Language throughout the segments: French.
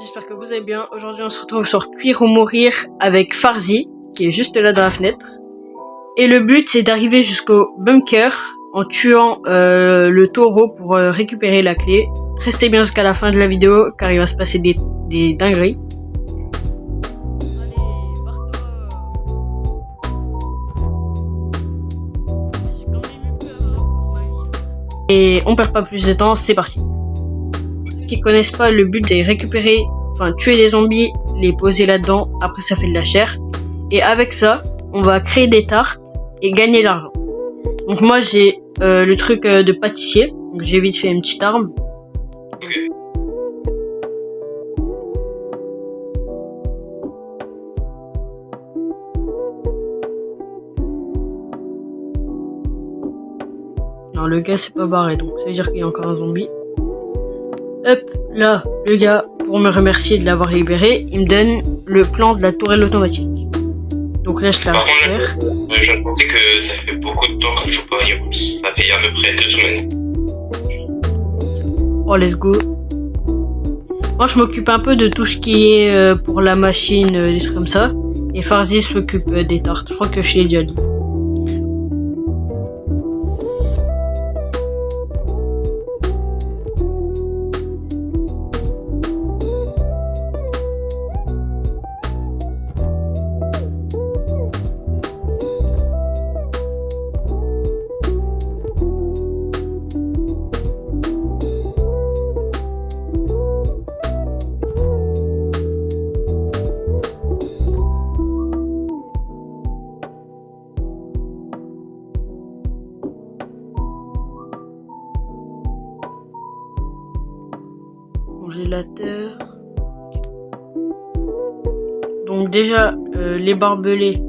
J'espère que vous allez bien. Aujourd'hui, on se retrouve sur Cuire ou Mourir avec Farzi, qui est juste là dans la fenêtre. Et le but, c'est d'arriver jusqu'au bunker en tuant le taureau pour récupérer la clé. Restez bien jusqu'à la fin de la vidéo, car il va se passer des dingueries. Et on perd pas plus de temps, c'est parti. Ceux qui connaissent pas, le but c'est récupérer, tuer des zombies, les poser là-dedans, après ça fait de la chair. Et avec ça, on va créer des tartes et gagner de l'argent. Donc moi j'ai le truc de pâtissier, donc j'ai vite fait une petite arme. Non, le gars s'est pas barré, donc ça veut dire qu'il y a encore un zombie. Hop, là, le gars, pour me remercier de l'avoir libéré, il me donne le plan de la tourelle automatique. Donc là, je la récupère. Je pensais que ça fait beaucoup de temps que je joue pas à Yakult. Ça fait à peu près 2 semaines. Oh, let's go. Moi, je m'occupe un peu de tout ce qui est pour la machine, des trucs comme ça. Et Farzi s'occupe des tartes. Je crois que je l'ai déjà dit. Congélateur. Donc déjà les barbelés,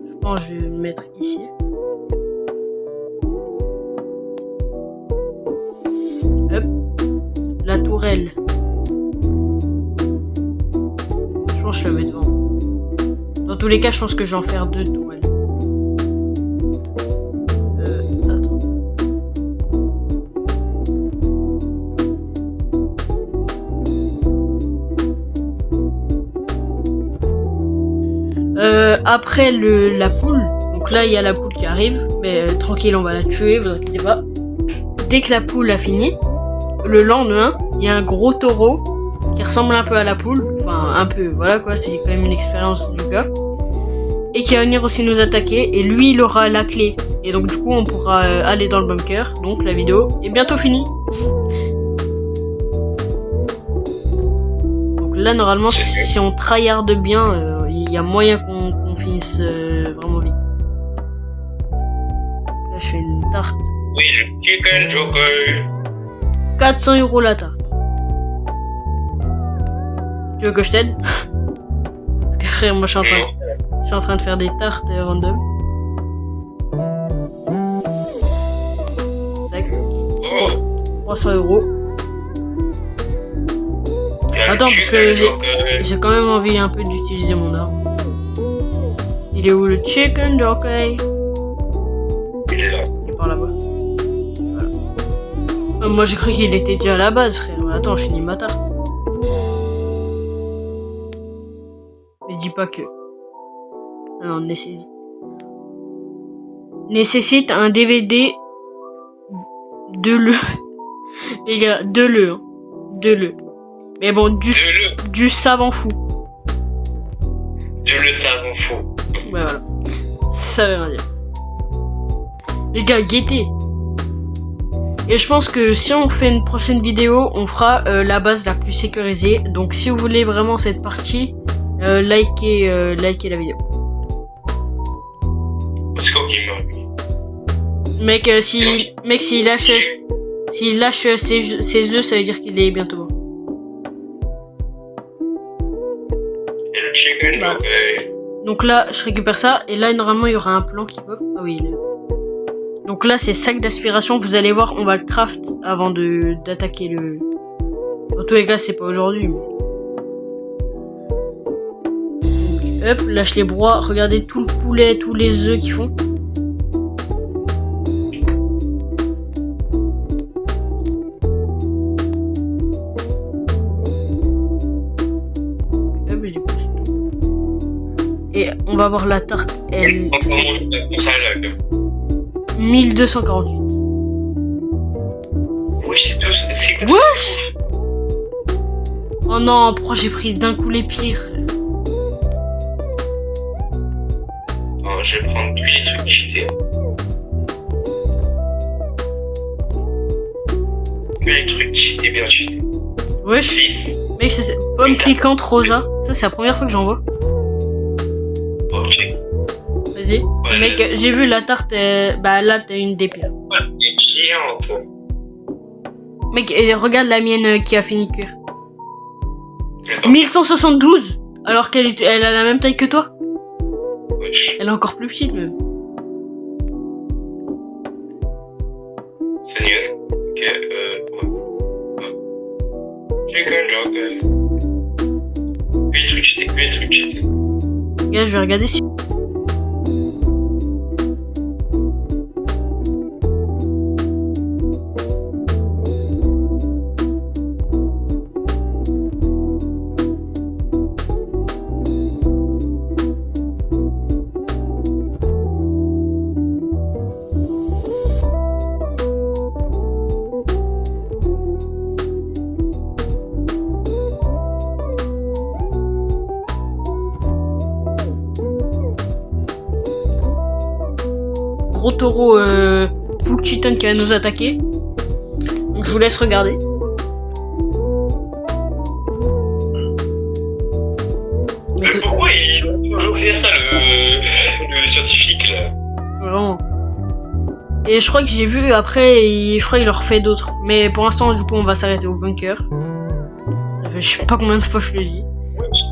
je pense que je vais le mettre ici. Hop. La tourelle, je pense que je la mets devant. Dans tous les cas, je pense que je vais en faire 2 tourelles. Attends. Après la poule, donc là il y a la poule qui arrive, mais tranquille, on va la tuer, vous inquiétez pas. Dès que la poule a fini, le lendemain, il y a un gros taureau qui ressemble un peu à la poule, enfin un peu, voilà quoi, c'est quand même une expérience du gars, et qui va venir aussi nous attaquer, et lui il aura la clé, et donc du coup on pourra aller dans le bunker, donc la vidéo est bientôt finie. Donc là normalement si on tryhard bien, il y a moyen qu'on finisse vraiment vite. Là je fais une tarte. Oui, le Chicken Joker. 400 € la tarte. Tu veux que je t'aide? Parce que frère, moi je suis en train de faire des tartes random. Tac. 300 €. Attends, parce que j'ai quand même envie un peu d'utiliser mon arme. Il est où le chicken jockey? Il est là. Il est par là-bas. Voilà. Moi j'ai cru qu'il était déjà à la base, frère. Mais attends, je finis ma tarte. Mais dis pas que. Ah non, nécessite un DVD de le. Les gars, de le. Mais bon, du savant fou. De le savant fou. Ouais, voilà. Ça veut rien dire. Les gars, guettez. Et je pense que si on fait une prochaine vidéo, on fera la base la plus sécurisée. Donc si vous voulez vraiment cette partie, likez la vidéo. Mec, s'il lâche ses œufs, ça veut dire qu'il est bientôt mort. Et le chicken jockey. Donc là, je récupère ça, et là, normalement, il y aura un plan qui pop. Ah oui, il est là. Donc là, c'est sac d'aspiration, vous allez voir, on va le craft avant d'attaquer le... En tous les cas, c'est pas aujourd'hui, mais... Donc, hop, lâche les broies, regardez tout le poulet, tous les œufs qu'ils font. Et on va voir la tarte. Elle Encore mon jeu de console. 1248. Wesh, c'est quoi? Wesh! Oh non, pourquoi j'ai pris d'un coup les pires? Attends, je vais prendre tous les trucs cheatés. Que les trucs cheatés, bien cheatés. Wesh! 6. Mec, c'est pomme piquante rosa. Ça, c'est la première fois que j'en vois. Ok. Vas-y. Ouais, Mec, j'ai vu la tarte. Bah là, t'as une des pires. elle est chiante. Mec, regarde la mienne qui a fini de cuire. Attends. 1172! Alors elle a la même taille que toi? Wesh. Elle est encore plus petite même. C'est nul. Ok, Chicken joke. Que les trucs cheatés, que les trucs cheatés. Regarde, je vais regarder si. Gros taureau Pool Chiton qui va nous attaquer. Donc je vous laisse regarder. Mais pourquoi il va toujours faire ça, le scientifique, là? Vraiment. Et je crois que j'ai vu après, je crois qu'il leur fait d'autres. Mais pour l'instant, du coup, on va s'arrêter au bunker. Ça fait je sais pas combien de fois je le dis.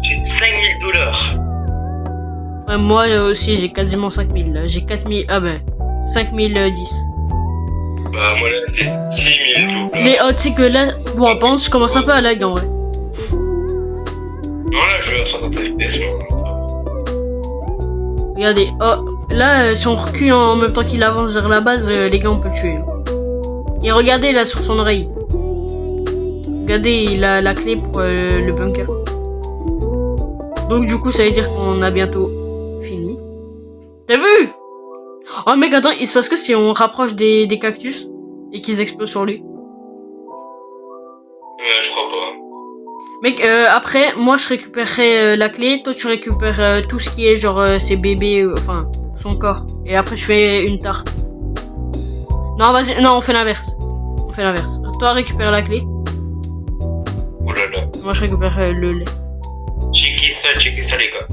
J'ai 5000 $. Ouais, moi aussi, j'ai quasiment 5000 là. J'ai 4000. Ah ben, 5010. Bah, moi, là, j'ai 6000 $. Mais tu sais que là, bon, par contre, je commence un peu à lag en vrai. Non, là, je vais à 60 FPS, moi. Regardez, oh, là, si on recule en même temps qu'il avance vers la base, les gars, on peut le tuer. Et regardez là sur son oreille. Regardez, il a la clé pour le bunker. Donc du coup, ça veut dire qu'on a bientôt fini. T'as vu? Oh mec, attends, il se passe que si on rapproche des cactus et qu'ils explosent sur lui? Je crois pas. Mec, après, moi je récupérerai la clé, toi tu récupères tout ce qui est genre ses bébés, enfin, son corps. Et après je fais une tarte. Non, vas-y, non, on fait l'inverse. On fait l'inverse. Toi récupère la clé. Oh là là. Moi je récupère le lait. Checkez ça, les gars.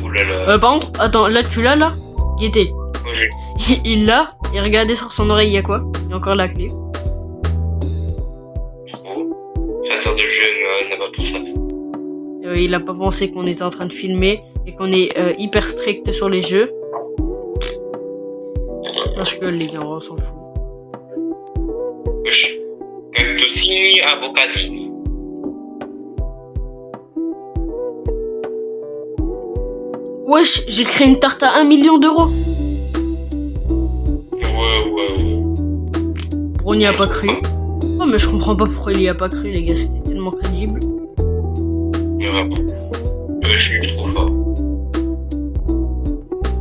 Oh là là. Par contre, attends, là tu l'as là? Guettez. Oh, j'ai... Il l'a, et regardez sur son oreille, il y a quoi? Il y a encore la clé. Créateur de jeu n'a pas pensé à ça. Il a pas pensé qu'on était en train de filmer et qu'on est hyper strict sur les jeux. Parce que les gars, on s'en fout. Wesh. Cactusini avocadini. Wesh, j'ai créé une tarte à 1 million d'euros. Ouais. On n'y a pas cru. Oh, mais je comprends pas pourquoi il y a pas cru, les gars, c'était tellement crédible. Mais vraiment. Je suis trop fort.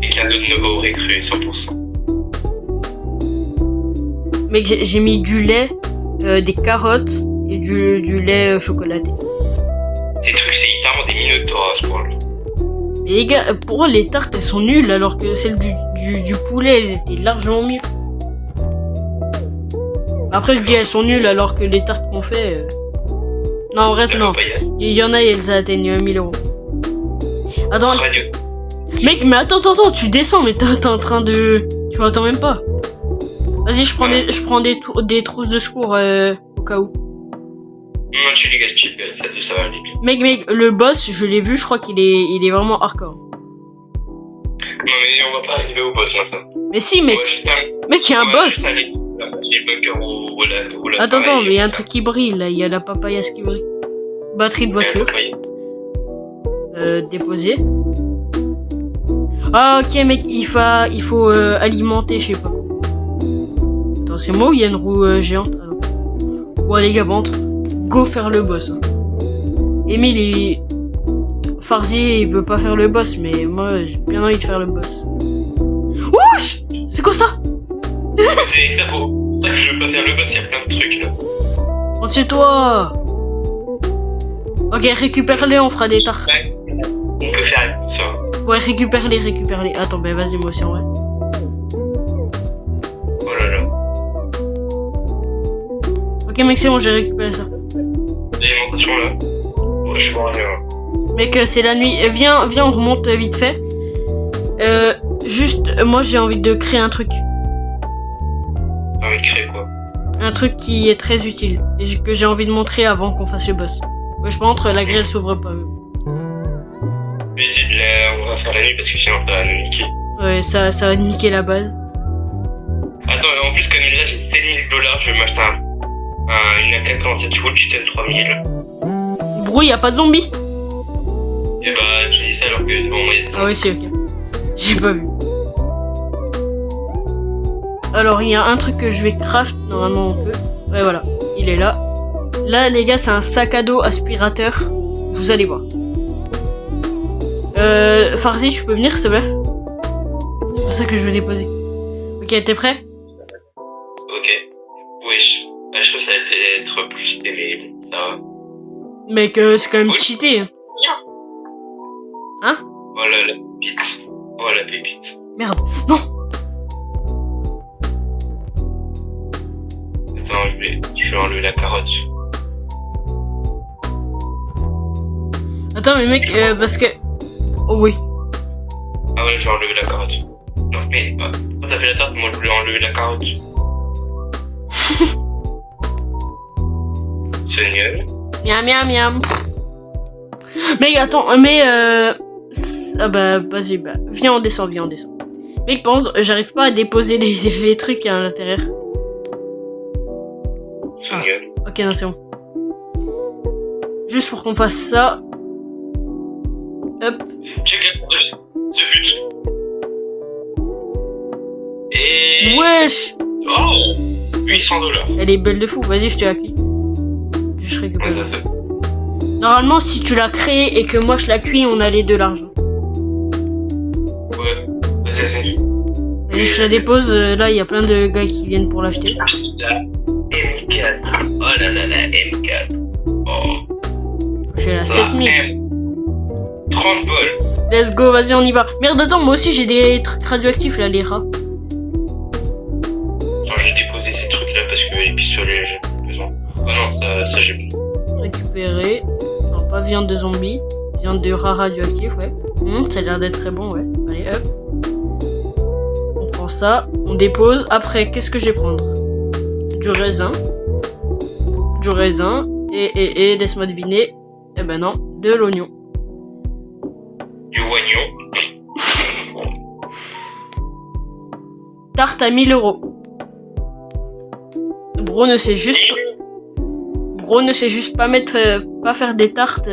Et qu'un autre ne m'aurait cru 100%. Mec, j'ai mis du lait, des carottes et du lait chocolaté. Ces trucs, c'est littéralement des minotaures à ce point-là. Mais les gars, pour eux, les tartes, elles sont nulles, alors que celles du poulet, elles étaient largement mieux. Après, je dis elles sont nulles, alors que les tartes qu'on fait... Non, en vrai, non. Il y en a, elles atteignent 1000 euros. Attends. Radio. Mec, mais attends, tu descends, mais t'es en train de... Tu m'attends même pas. Vas-y, je prends des trousses de secours, au cas où. Non, chill, les gars, ça va aller bien. Mec, le boss, je l'ai vu, je crois qu'il est vraiment hardcore. Non, mais on va pas arriver au boss maintenant. Mais si, mec. Mec, il y a un boss. Attends, mais il y a un truc qui brille, là. Il y a la papayasse qui brille. Batterie de voiture. Déposé. Ah, ok, mec, il faut alimenter, je sais pas quoi. Attends, c'est moi ou il y a une roue géante? Ah non. Ouais, les gars, bon, go faire le boss. Hein. Emile, Farzi il veut pas faire le boss, mais moi j'ai bien envie de faire le boss. Wesh! C'est quoi ça? C'est ça pour ça que je veux pas faire le boss, il y a plein de trucs là. Rentre chez toi! Ok, récupère-les, on fera des tartes. Ouais, on peut faire tout ça. Ouais, récupère-les. Attends, ben vas-y, moi aussi en vrai. Oh là là. Ok, mec, c'est bon, j'ai récupéré ça. L'alimentation là. Ouais, je vois rien. Mec, c'est la nuit. Viens, on remonte vite fait. Juste, moi j'ai envie de créer un truc. T'as envie de créer quoi? Un truc qui est très utile. Et que j'ai envie de montrer avant qu'on fasse le boss. Ouais, je pense que la grille elle s'ouvre pas. On va faire la nuit parce que sinon ça va nous niquer. Ouais, ça va niquer la base. Attends, en plus, comme là j'ai 7 000 $, je vais m'acheter une AK-47 full chicken 3000. Bro, y a pas de zombies? Et bah, tu dis ça alors que devant moi il y a des Ah oui, c'est ok. J'ai pas vu. Alors, il y a un truc que je vais craft. Normalement, on peut. Ouais, voilà. Il est là. Là, les gars, c'est un sac à dos aspirateur. Vous allez voir. Farzi, tu peux venir, s'il te plaît? C'est pour ça que je veux déposer. Ok, t'es prêt? Ok. Wesh. Bah, je trouve que ça va être plus télé. Ça va. Mec, c'est quand même cheaté. Hein? Voilà la pépite. Oh la pépite. Merde. Non! Attends, je vais enlever la carotte. Attends, mais mec, parce que... Oh oui. Ah ouais, je vais enlever la carotte. Non, mais quand t'as fait la tarte, moi je voulais enlever la carotte. C'est nul. Miam. Mec, attends, mais ah bah, vas-y, bah, viens, on descend. Mec, par contre, j'arrive pas à déposer les trucs à l'intérieur. C'est nul. Ok, non, c'est bon. Juste pour qu'on fasse ça. Hop. Check the but. Et... Wesh! Oh 800 $. Elle est belle de fou. Vas-y, je te la cuis. Je récupère. Ouais, ça fait. Normalement, si tu l'as créée et que moi je la cuis, on a les deux l'argent. Ouais, vas-y. Et je la dépose. Là, il y a plein de gars qui viennent pour l'acheter. La M4. Oh là là, la M4. Oh. J'ai la 7000. 30 balles. Let's go, vas-y, on y va. Merde, attends, moi aussi j'ai des trucs radioactifs là, les rats. Non, j'ai déposé ces trucs là parce que les pistolets, j'ai plus besoin. Ah non, ça j'ai plus. Récupérer. Non, pas viande de zombie. Viande de rats radioactifs, ouais. Ça a l'air d'être très bon, ouais. Allez, hop. On prend ça. On dépose. Après, qu'est-ce que je vais prendre? Du raisin. Et laisse-moi deviner. Eh ben non, de l'oignon. Du oignon. Tarte à 1000 €. Bro ne sait juste pas mettre, pas faire des tartes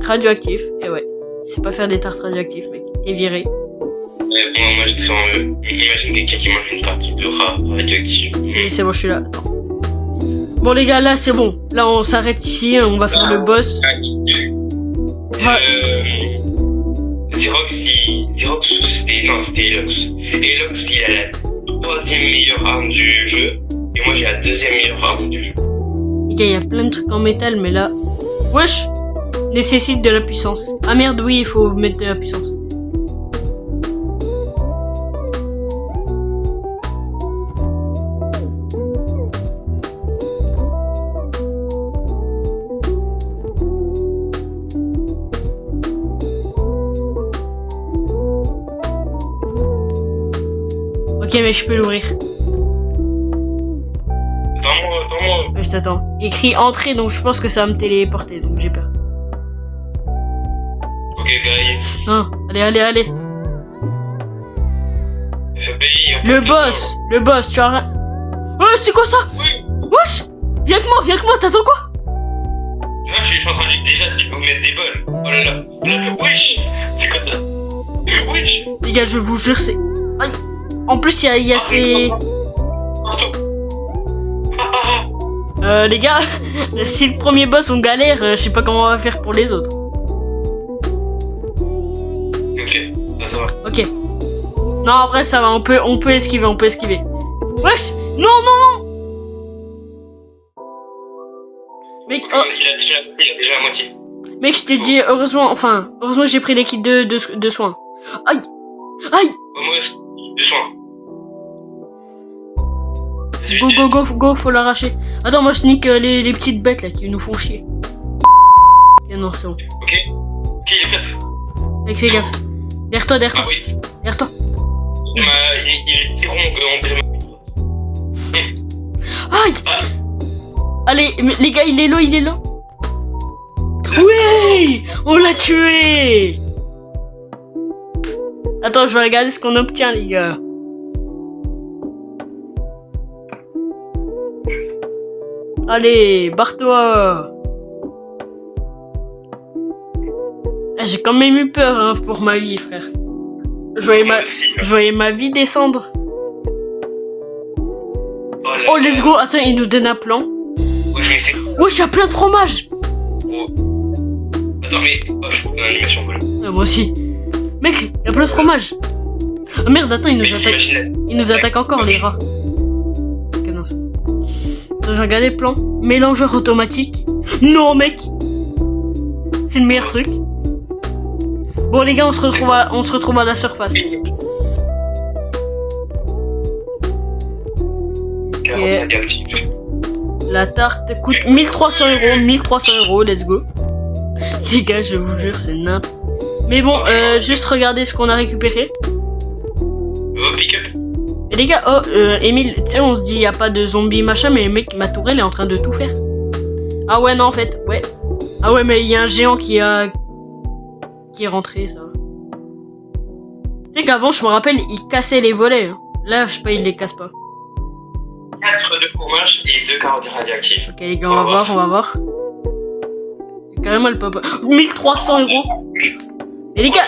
radioactives. Et ouais, c'est pas faire des tartes radioactives, mec. T'es viré. Ouais, moi je te fais imagine quelqu'un qui mange une tarte de rat radioactive. Et c'est bon, je suis là. Attends. Bon les gars, là c'est bon. Là on s'arrête ici, on va faire le boss. Xerox, c'était Elox. Elox, il a la 3e meilleure arme du jeu. Et moi, j'ai la 2e meilleure arme du jeu. Les gars, il y a plein de trucs en métal, mais là... Wesh! Nécessite de la puissance. Ah merde, oui, il faut mettre de la puissance. Ok, mais je peux l'ouvrir. Attends-moi. Ouais, je t'attends. Écrit entrée, donc je pense que ça va me téléporter, donc j'ai peur. Ok, guys. Hein, allez. FBI, Le boss, tu as rien. Oh, c'est quoi ça? Oui. Wesh! Viens avec moi, t'attends quoi? Là, je suis en train de déjà de vous mettre des balles. Oh là là. Wesh! C'est quoi ça? Wesh! Les gars, je vous jure, c'est... Aïe. En plus, il y a ces... Les gars, si le premier boss on galère, je sais pas comment on va faire pour les autres. Ok, ça va. Ok. Non, en vrai, ça va, on peut esquiver, Wesh! Non, non, non! Mec, oh, Il a déjà la moitié. mec, je t'ai dit, heureusement que j'ai pris les kits de soins. Aïe! Aïe! Moi, de soin. Go, faut l'arracher. Attends, moi je nique les petites bêtes là qui nous font chier. Ok, non, c'est bon. Ok, il est presque. Mec, fais gaffe. Derrière toi. Ah oui. Derrière toi. Il est si rond qu'on dirait. Aïe! Allez, les gars, il est là. Oui! On l'a tué! Attends, je vais regarder ce qu'on obtient, les gars. Allez, barre-toi! Ah, j'ai quand même eu peur hein, pour ma vie, frère. Je voyais ma vie descendre. Oh, let's go! Attends, il nous donne un plan. Oui, mais c'est. Ouais, j'ai plein de fromage! Attends, mais. Oh, je trouve une animation cool. Ah, moi aussi. Mec, il y a plein de fromage! Ah merde, attends, il nous attaque encore, les rats. Ok, non, attends, j'ai regardé le plan. Mélangeur automatique. Non, mec! C'est le meilleur truc. Bon, les gars, on se retrouve à la surface. Ok. La tarte coûte 1300 €, let's go. Les gars, je vous jure, c'est n'importe. Mais bon, juste regardez ce qu'on a récupéré. Pick up. Et les gars, Emile, tu sais, on se dit, y a pas de zombie machin, mais mec, ma tourelle est en train de tout faire. Ah ouais, non, en fait, ouais. Ah ouais, mais il y a un géant qui est rentré, ça. Tu sais qu'avant, je me rappelle, il cassait les volets. Hein. Là, je sais pas, il les casse pas. 4 de fromage et 2 carottes radioactives. Ok, les gars, on va voir. Carrément le papa. 1300 €. Et les gars.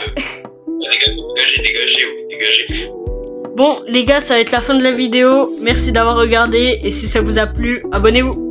Dégagez. Bon, les gars, ça va être la fin de la vidéo. Merci d'avoir regardé. Et si ça vous a plu, abonnez-vous.